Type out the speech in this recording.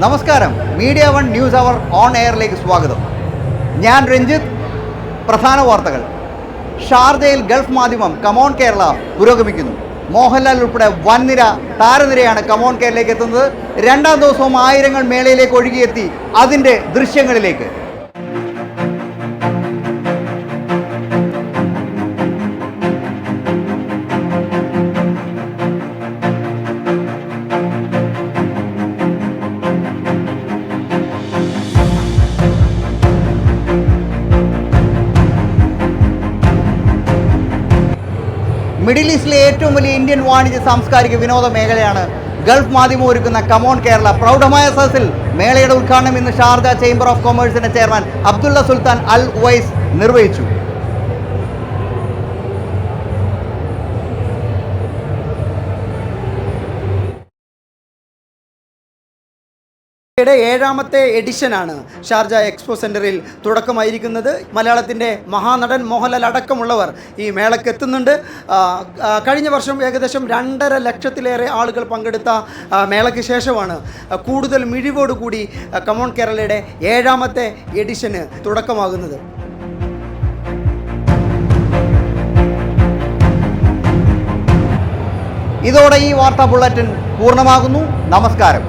നമസ്കാരം, media one news hour on എയറിലേക്ക് സ്വാഗതം. ഞാൻ രഞ്ജിത്ത്. പ്രധാന വാർത്തകൾ. ഷാർജയിൽ ഗൾഫ് മാധ്യമം കമോൺ കേരള പുരോഗമിക്കുന്നു. മോഹൻലാൽ ഉൾപ്പെടെ വൻനിര താരനിരയാണ് കമോൺ കേരളയിലേക്ക് എത്തുന്നത്. രണ്ടാം ദിവസവും ആയിരങ്ങൾ മേളയിലേക്ക് ഒഴുകിയെത്തി. അതിൻ്റെ ദൃശ്യങ്ങളിലേക്ക്. മിഡിൽ ഈസ്റ്റിലെ ഏറ്റവും വലിയ ഇന്ത്യൻ വാണിജ്യ സാംസ്കാരിക വിനോദ മേഖലയാണ് ഗൾഫ് മാധ്യമം ഒരുക്കുന്ന കമോൺ കേരള. പ്രൗഢമായ സദസ്സിൽ മേളയുടെ ഉദ്ഘാടനം ഇന്ന് ഷാർജ ചേംബർ ഓഫ് കൊമേഴ്സിന്റെ chairman Abdullah Sultan Al Owais നിർവഹിച്ചു. യുടെ 7ാമത്തെ എഡിഷനാണ് ഷാർജ എക്സ്പോ സെൻറ്ററിൽ തുടക്കമായിരിക്കുന്നത്. മലയാളത്തിൻ്റെ മഹാനടൻ മോഹൻലാൽ അടക്കമുള്ളവർ ഈ മേളയ്ക്ക് എത്തുന്നുണ്ട്. കഴിഞ്ഞ വർഷം ഏകദേശം 2.5 ലക്ഷത്തിലേറെ ആളുകൾ പങ്കെടുത്ത മേളയ്ക്ക് ശേഷമാണ് കൂടുതൽ മിഴിവോടുകൂടി കമോൺ കേരളയുടെ 7ാമത്തെ എഡിഷന് തുടക്കമാകുന്നത്. ഇതോടെ ഈ വാർത്താ ബുള്ളറ്റിൻ പൂർണ്ണമാകുന്നു. നമസ്കാരം.